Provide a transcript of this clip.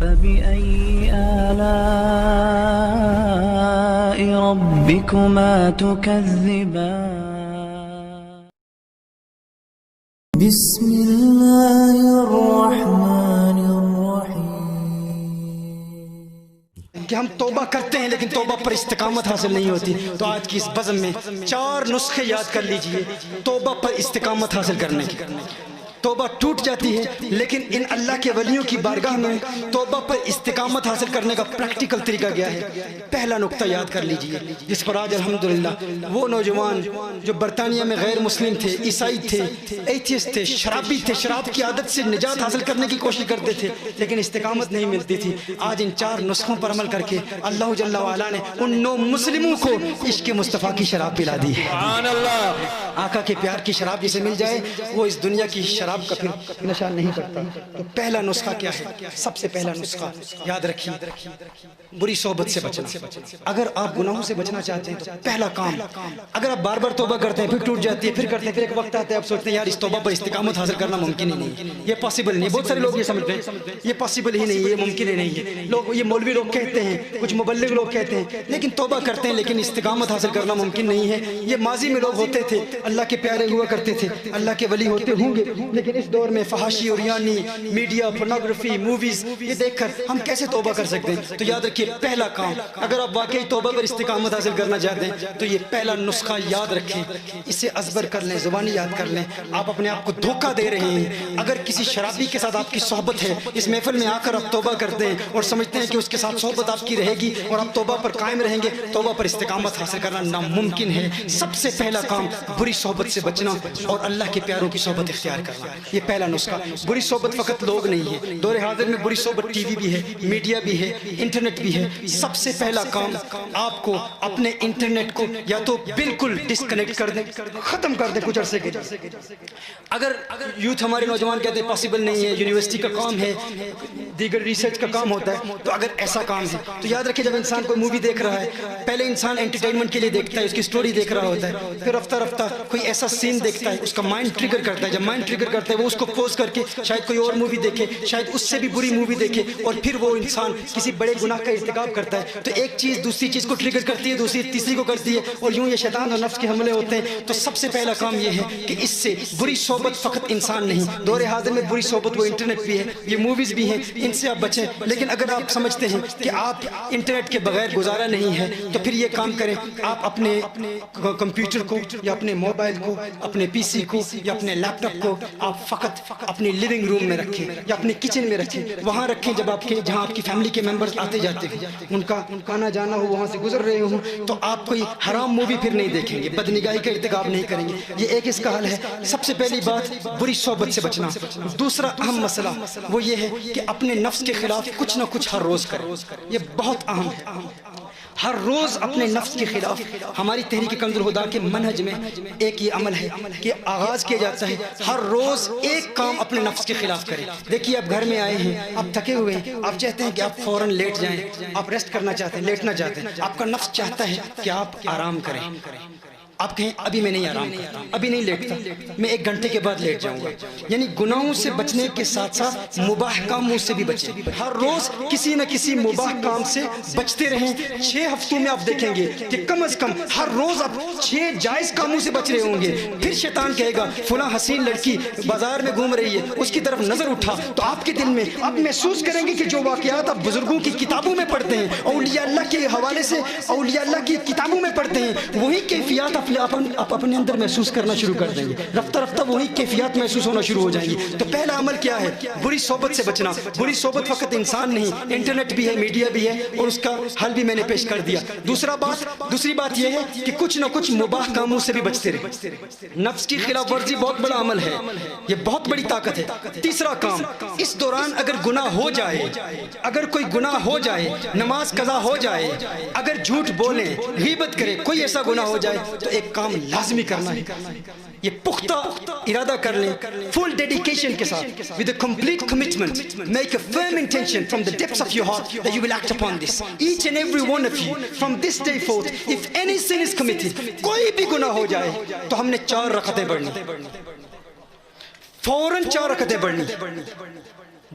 فبأي آلاء ربكما تكذبان بسم الله الرحمن الرحيم کہ ہم توبہ کرتے ہیں لیکن توبہ پر استقامت حاصل نہیں ہوتی. تو آج کی اس بزم میں 4 نسخے یاد کر لیجئے توبہ پر استقامت حاصل کرنے کی. توبہ ٹوٹ جاتی ہے لیکن ان اللہ کے ولیوں کی بارگاہ میں توبہ پر استقامت حاصل کرنے کا پریکٹیکل طریقہ گیا ہے. پہلا نقطہ یاد کر لیجئے جس پر آج الحمدللہ وہ نوجوان جو برطانیہ میں غیر مسلم تھے، عیسائی تھے، ایتھیسٹ تھے، شرابی تھے، شراب کی عادت سے نجات حاصل کرنے کی کوشش کرتے تھے لیکن استقامت نہیں ملتی تھی، آج ان 4 نسخوں پر عمل کر کے اللہ جل وعلا نے ان 9 مسلموں کو عشق مصطفیٰ کی شراب پلا دی. سبحان اللہ. آقا کے پیار کی شراب جسے مل جائے وہ اس دنیا کی شراب کا پھر نشہ نہیں کرتا. تو پہلا نسخہ کیا ہے؟ سب سے پہلا نسخہ یاد رکھیے، بری صحبت سے بچنا. اگر آپ گناہوں سے بچنا چاہتے ہیں تو پہلا کام، اگر آپ بار بار توبہ کرتے ہیں پھر ٹوٹ جاتی ہے، پھر کرتے ہیں، پھر ایک وقت آتا ہے آپ سوچتے ہیں یار اس توبہ پر استقامت حاصل کرنا ممکن ہی نہیں ہے، یہ پاسبل نہیں. بہت سارے لوگ یہ سمجھتے ہیں یہ پاسبل ہی نہیں ہے، یہ ممکن ہی نہیں ہے. لوگ یہ مولوی لوگ کہتے ہیں، کچھ مبلغ لوگ کہتے ہیں، لیکن توبہ کرتے ہیں لیکن استقامت حاصل کرنا ممکن نہیں ہے. یہ ماضی میں لوگ ہوتے تھے، اللہ کے پیارے ہوا کرتے تھے، اللہ کے ولی ہوتے ہوں گے، لیکن اس دور میں فحاشی اور یعنی میڈیا، پورنوگرافی، موویز یہ دیکھ کر ہم کیسے توبہ کر سکتے ہیں؟ تو یاد رکھیے پہلا کام، اگر آپ واقعی توبہ پر استقامت حاصل کرنا چاہتے ہیں تو یہ پہلا نسخہ یاد رکھیں، اسے ازبر کر لیں، زبانی یاد کر لیں. آپ اپنے آپ کو دھوکہ دے رہے ہیں. اگر کسی شرابی کے ساتھ آپ کی صحبت ہے، اس محفل میں آ کر آپ توبہ کرتے ہیں اور سمجھتے ہیں کہ اس کے ساتھ صحبت آپ کی رہے گی اور آپ توبہ پر قائم رہیں گے، توبہ پر استقامت حاصل کرنا ناممکن ہے. سب سے پہلا کام بری صحبت سے بچنا اور اللہ کے پیاروں کی صحبت اختیار کرنا، یہ پہلا نسخہ. بری صحبت فقط لوگ نہیں ہے، دور حاضر میں بری صحبت ٹی وی بھی ہے، میڈیا بھی ہے، انٹرنیٹ بھی ہے. سب سے پہلا کام آپ کو اپنے انٹرنیٹ کو یا تو بالکل ڈسکنیکٹ کر دیں، ختم کر دیں کچھ عرصے کے لیے. اگر یوتھ ہمارے نوجوان کہتے ہیں پاسبل نہیں ہے، یونیورسٹی کا کام ہے، دیگر ریسرچ کا کام ہوتا ہے، تو اگر ایسا کام ہے تو یاد رکھیں جب انسان کوئی مووی دیکھ رہا ہے پہلے انسان انٹرٹینمنٹ کے لیے دیکھتا ہے، اس کی سٹوری دیکھ رہا ہوتا ہے، پھر رفتہ رفتہ کوئی ایسا سین دیکھتا ہے اس کا مائنڈ ٹریگر کرتا ہے. جب مائنڈ ٹریگر کرتا ہے وہ اس کو پوز کر کے شاید کوئی اور مووی دیکھے، شاید اس سے بھی بری مووی دیکھے اور پھر وہ انسان کسی بڑے گناہ کا ارتکاب کرتا ہے. تو ایک چیز دوسری چیز کو ٹریگر کرتی ہے، دوسری تیسری کو کرتی ہے اور یوں یہ شیطان اور نفس کے حملے ہوتے ہیں. تو سب سے پہلا کام یہ ہے کہ اس سے بری صحبت فقط انسان نہیں، دور حاضر میں بری صحبت وہ انٹرنیٹ بھی ہے، یہ موویز بھی ہیں، ان سے آپ بچیں. لیکن اگر آپ سمجھتے ہیں کہ آپ انٹرنیٹ کے بغیر گزارا نہیں ہے تو پھر یہ کام کریں، آپ اپنے کمپیوٹر کو یا اپنے موبائل کو، اپنے پی سی کو یا اپنے لیپ ٹاپ کو آپ فقط اپنی لیونگ روم میں رکھیں یا اپنے کچن میں رکھیں، وہاں رکھیں جب آپ کے جہاں آپ کی فیملی کے ممبرز آتے جاتے ہیں، ان کا آنا جانا ہو، وہاں سے گزر رہے ہوں تو آپ کوئی حرام مووی پھر نہیں دیکھیں گے، بدنگاہی کا ارتکاب نہیں کریں گے. یہ ایک اس کا حل ہے. سب سے پہلی بات بری صحبت سے بچنا. دوسرا اہم مسئلہ وہ یہ ہے کہ اپنے نفس کے خلاف کچھ نہ کچھ ہر روز کریں. یہ بہت اہم ہے، ہر روز اپنے نفس کے خلاف. ہماری تحریک کنز الہدیٰ کے منہج میں ایک یہ عمل ہے کہ آغاز کیا جاتا ہے ہر روز ایک کام اپنے نفس کے خلاف کریں. دیکھیے آپ گھر میں آئے ہیں، آپ تھکے ہوئے ہیں، آپ چاہتے ہیں کہ آپ فوراً لیٹ جائیں، آپ ریسٹ کرنا چاہتے ہیں، لیٹنا چاہتے ہیں، آپ کا نفس چاہتا ہے کہ آپ آرام کریں. آپ کہیں ابھی میں نہیں آرام کرتا، ابھی نہیں لیٹتا، میں 1 گھنٹے کے بعد لیٹ جاؤں گا. یعنی گناہوں سے بچنے کے ساتھ ساتھ مباح کاموں سے بھی بچیں. ہر روز کسی نہ کسی مباح کام سے بچتے رہیں. 6 ہفتوں میں آپ دیکھیں گے کہ کم از کم ہر روز آپ 6 جائز کاموں سے بچ رہے ہوں گے. پھر شیطان کہے گا فلاں حسین لڑکی بازار میں گھوم رہی ہے، اس کی طرف نظر اٹھا، تو آپ کے دل میں آپ محسوس کریں گے کہ جو واقعات آپ بزرگوں کی کتابوں میں پڑھتے ہیں، اولیاء اللہ کے حوالے سے اولیاء اللہ کی کتابوں میں پڑھتے ہیں، وہی کیفیات آپ اپنے اندر محسوس کرنا شروع کر دیں گے. رفتہ رفتہ وہی کیفیات محسوس ہونا شروع ہو جائیں گی. تو پہلا عمل کیا ہے؟ بری صحبت سے بچنا. بری صحبت فقط انسان نہیں، انٹرنیٹ بھی ہے، میڈیا بھی ہے، اور اس کا حل بھی میں نے پیش کر دیا. دوسری بات یہ ہے کہ کچھ نہ کچھ مباح کاموں سے بھی بچتے رہیں. نفس کی خلاف ورزی بہت بڑا عمل ہے، یہ بہت بڑی طاقت ہے. تیسرا کام، اس دوران اگر گناہ ہو جائے، اگر کوئی گناہ ہو جائے، نماز قضا ہو جائے، اگر جھوٹ بولیں، غیبت کریں، کوئی ایسا گناہ ہو جائے تو ایک کام لازمی کرنا ہے. یہ پختہ ارادہ کر لیں، فل ڈیڈیکیشن کے ساتھ، with a complete commitment, make a firm intention from the depths of your heart that you will act upon this. Each and every one of you, from this day forth, if any sin is committed, کوئی بھی گناہ ہو جائے تو ہم نے 4 رکعتیں پڑھنی، فوراً 4 رکعتیں پڑھنی.